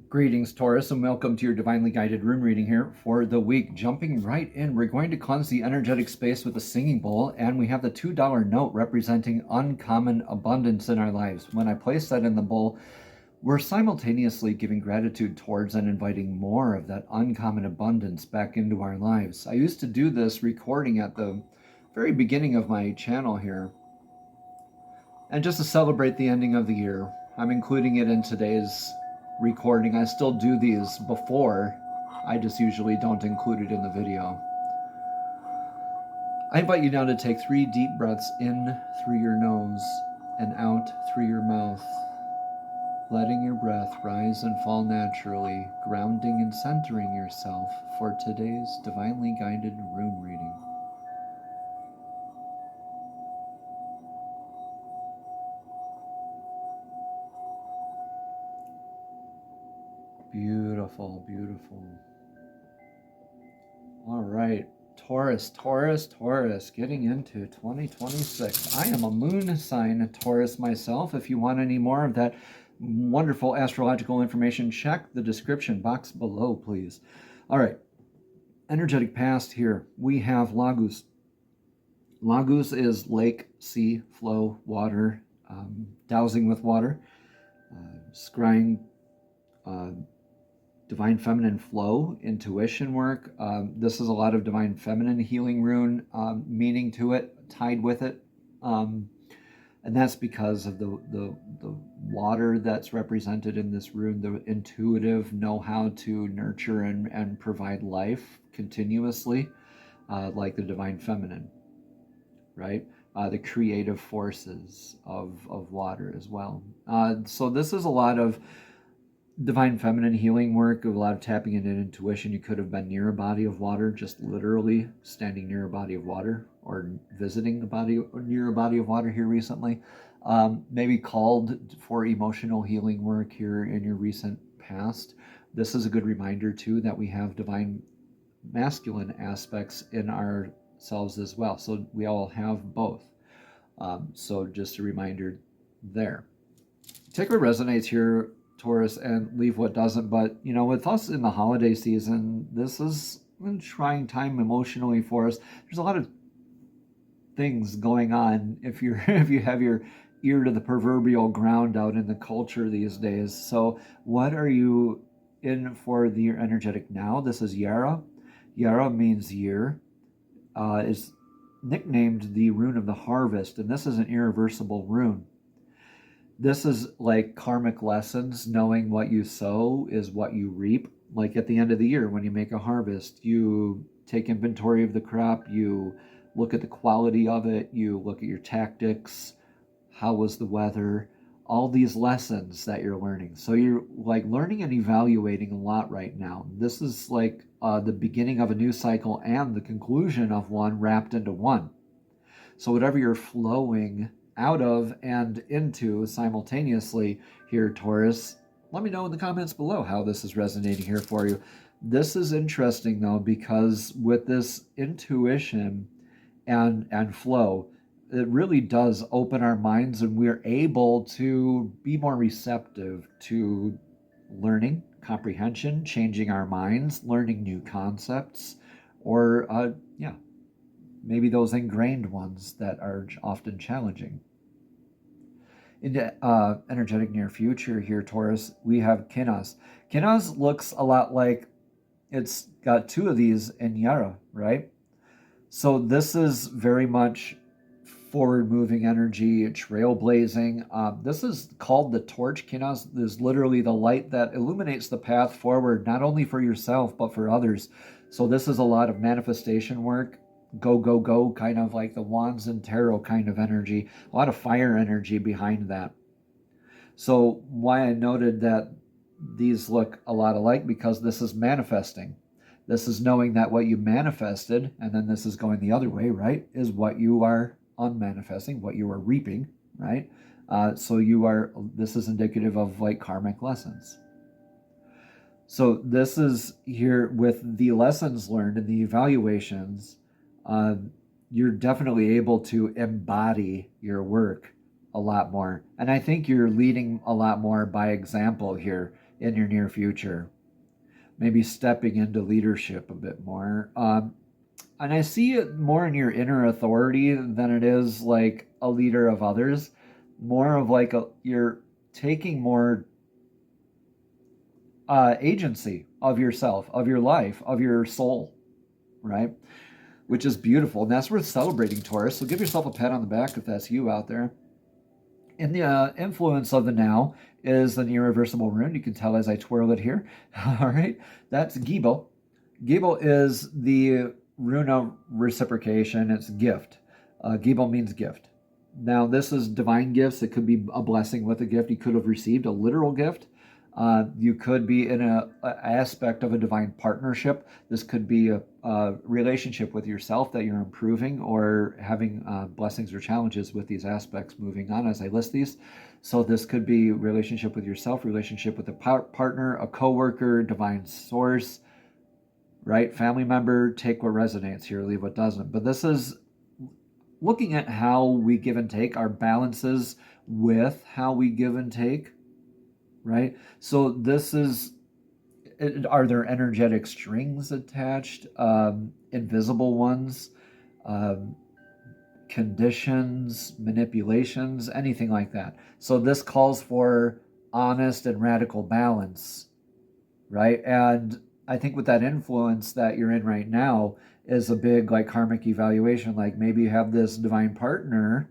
Greetings, Taurus, and welcome to your divinely guided rune reading here for the week. Jumping right in, we're going to cleanse the energetic space with a singing bowl, and we have the $2 note representing uncommon abundance in our lives. When I place that in the bowl, we're simultaneously giving gratitude towards and inviting more of that uncommon abundance back into our lives. I used to do this recording at the very beginning of my channel here. And just to celebrate the ending of the year, I'm including it in today's recording. I still do these before, I just usually don't include it in the video. I invite you now to take 3 deep breaths in through your nose and out through your mouth, letting your breath rise and fall naturally, grounding and centering yourself for today's divinely guided rune reading. Beautiful, beautiful. All right, Taurus, getting into 2026. I am a moon sign Taurus myself. If you want any more of that wonderful astrological information, check the description box below, please. All right, energetic past here. We have Lagos. Lagos is lake, sea, flow, water, dowsing with water, scrying, divine feminine flow, intuition work. This is a lot of divine feminine healing rune meaning to it, tied with it. And that's because of the water that's represented in this rune, the intuitive know-how to nurture and provide life continuously, like the divine feminine, right? The creative forces of water as well. So this is a lot of divine feminine healing work, a lot of tapping into intuition. You could have been near a body of water, just literally standing near a body of water, or visiting near a body of water here recently. Maybe called for emotional healing work here in your recent past. This is a good reminder too that we have divine masculine aspects in ourselves as well. So we all have both. So just a reminder there. Take what resonates here, Taurus, and leave what doesn't. But with us in the holiday season, this is a trying time emotionally for us. There's a lot of things going on if you have your ear to the proverbial ground out in the culture these days. So what are you in for the year energetic now? This is Yara. Yara means year. Is nicknamed the rune of the harvest, and this is an irreversible rune. This is like karmic lessons. Knowing what you sow is what you reap. Like at the end of the year, when you make a harvest, you take inventory of the crop, you look at the quality of it, you look at your tactics, how was the weather, all these lessons that you're learning. So you're like learning and evaluating a lot right now. This is like the beginning of a new cycle and the conclusion of one wrapped into one. So whatever you're flowing out of and into simultaneously here, Taurus, let me know in the comments below how this is resonating here for you. This is interesting though, because with this intuition and flow, it really does open our minds, and we're able to be more receptive to learning, comprehension, changing our minds, learning new concepts, or maybe those ingrained ones that are often challenging. In the energetic near future here, Taurus, we have Kinas. Kinas looks a lot like it's got 2 of these in Yara, right? So this is very much forward-moving energy, trailblazing. This is called the torch. Kinas is literally the light that illuminates the path forward, not only for yourself, but for others. So this is a lot of manifestation work, go, go, go, kind of like the wands and tarot kind of energy, a lot of fire energy behind that. So why I noted that these look a lot alike, because this is manifesting. This is knowing that what you manifested, and then this is going the other way, right, is what you are unmanifesting, what you are reaping, right? So this is indicative of like karmic lessons. So this is here with the lessons learned and the evaluations. You're definitely able to embody your work a lot more. And I think you're leading a lot more by example here, in your near future. Maybe stepping into leadership a bit more. And I see it more in your inner authority than it is like a leader of others. More of like you're taking more agency of yourself, of your life, of your soul, right? Which is beautiful. And that's worth celebrating, Taurus. So give yourself a pat on the back if that's you out there. And the influence of the now is an irreversible rune. You can tell as I twirl it here. All right. That's Gibo. Gibo is the rune of reciprocation. It's gift. Gibo means gift. Now, this is divine gifts. It could be a blessing with a gift. You could have received a literal gift. You could be in an aspect of a divine partnership. This could be a relationship with yourself that you're improving or having blessings or challenges with these aspects moving on as I list these. So this could be relationship with yourself, relationship with a partner, a coworker, divine source, right? Family member. Take what resonates here, leave what doesn't. But this is looking at how we give and take, our balances with how we give and take. Right? So this is, are there energetic strings attached? Invisible ones? Conditions, manipulations, anything like that. So this calls for honest and radical balance, right? And I think with that influence that you're in right now is a big like karmic evaluation. Like maybe you have this divine partner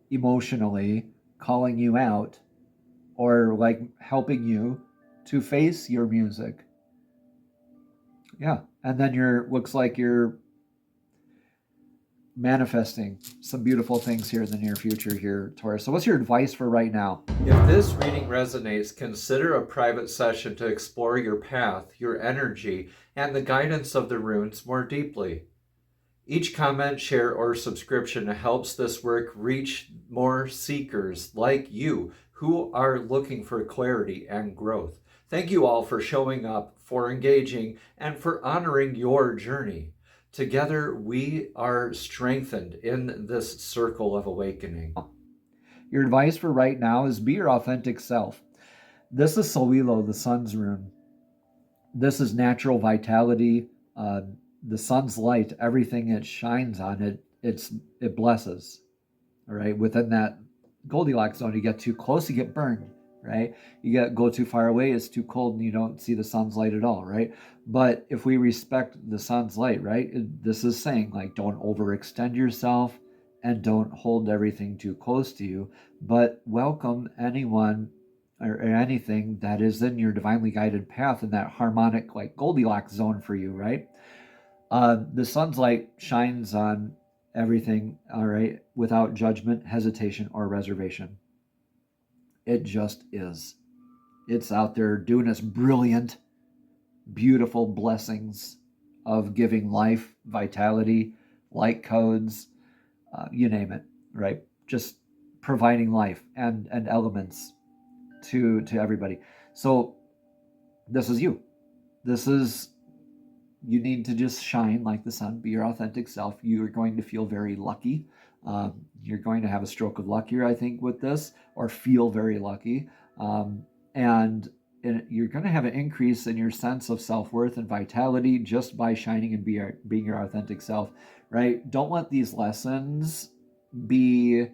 emotionally calling you out, or like helping you to face your music. Yeah. And then looks like you're manifesting some beautiful things here in the near future here, Taurus. So what's your advice for right now? If this reading resonates, consider a private session to explore your path, your energy, and the guidance of the runes more deeply. Each comment, share, or subscription helps this work reach more seekers like you who are looking for clarity and growth. Thank you all for showing up, for engaging, and for honoring your journey. Together, we are strengthened in this circle of awakening. Your advice for right now is be your authentic self. This is Solilo, the sun's rune. This is natural vitality. The sun's light, everything it shines on, it blesses. All right. Within that Goldilocks zone, you get too close, you get burned. Right. Go too far away, it's too cold, and you don't see the sun's light at all. Right. But if we respect the sun's light, right, this is saying like don't overextend yourself and don't hold everything too close to you, but welcome anyone or anything that is in your divinely guided path in that harmonic like Goldilocks zone for you. Right. The sun's light shines on everything, all right, without judgment, hesitation, or reservation. It just is. It's out there doing its brilliant, beautiful blessings of giving life, vitality, light codes, you name it, right? Just providing life and elements to everybody. So this is you. You need to just shine like the sun, be your authentic self. You're going to feel very lucky. You're going to have a stroke of luck here, I think, with this, or feel very lucky. And you're going to have an increase in your sense of self-worth and vitality just by shining and being your authentic self, right? Don't let these lessons be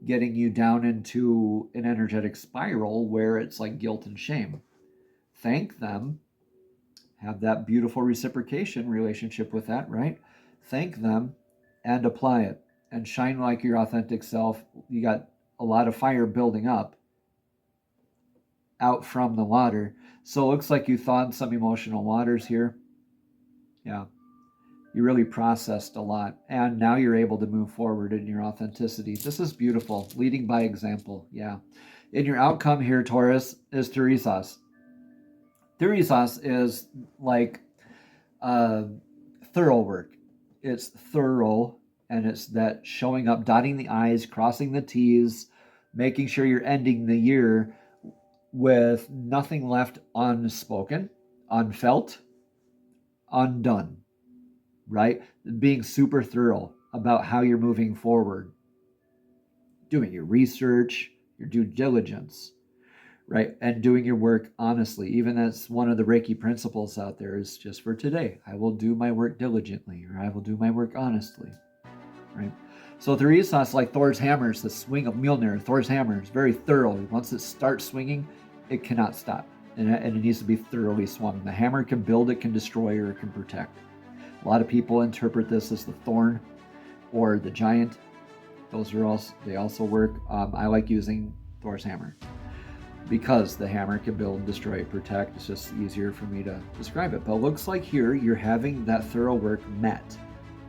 getting you down into an energetic spiral where it's like guilt and shame. Thank them. Have that beautiful reciprocation relationship with that, right? Thank them and apply it and shine like your authentic self. You got a lot of fire building up out from the water. So it looks like you thawed some emotional waters here. Yeah. You really processed a lot. And now you're able to move forward in your authenticity. This is beautiful. Leading by example. Yeah. In your outcome here, Taurus, is Teresas. Teresas is like thorough work. It's thorough, and it's that showing up, dotting the I's, crossing the T's, making sure you're ending the year with nothing left unspoken, unfelt, undone, right? Being super thorough about how you're moving forward, doing your research, your due diligence, right? And doing your work honestly. Even that's one of the Reiki principles out there is just for today. I will do my work diligently, or I will do my work honestly, right? So the reason it's like Thor's hammers, the swing of Mjolnir. Thor's hammer is very thorough. Once it starts swinging, it cannot stop. And it needs to be thoroughly swung. The hammer can build, it can destroy, or it can protect. A lot of people interpret this as the thorn or the giant. Those are also, they also work. I like using Thor's hammer because the hammer can build, destroy, protect. It's just easier for me to describe it. But it looks like here you're having that thorough work met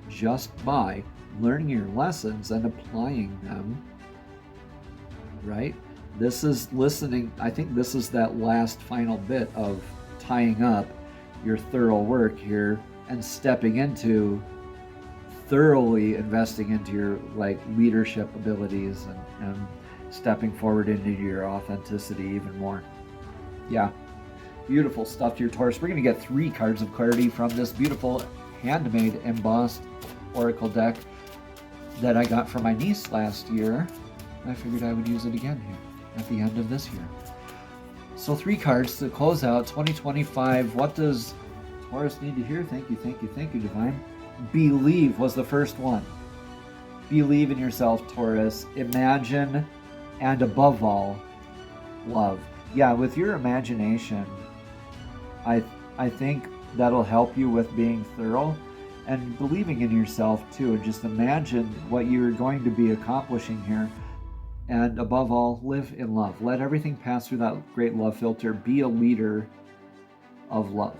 just by learning your lessons and applying them, right? This is listening. I think this is that last final bit of tying up your thorough work here and stepping into thoroughly investing into your leadership abilities and stepping forward into your authenticity even more. Yeah, beautiful stuff here, Taurus. We're going to get 3 cards of clarity from this beautiful handmade embossed oracle deck that I got from my niece last year. I figured I would use it again here at the end of this year. So 3 cards to close out 2025. What does Taurus need to hear? Thank you, Divine. Believe was the first one. Believe in yourself, Taurus. Imagine, and above all, love. Yeah, with your imagination, I think that'll help you with being thorough and believing in yourself too. Just imagine what you're going to be accomplishing here. And above all, live in love. Let everything pass through that great love filter. Be a leader of love.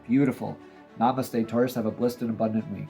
Beautiful. Namaste, Taurus. Have a blessed and abundant week.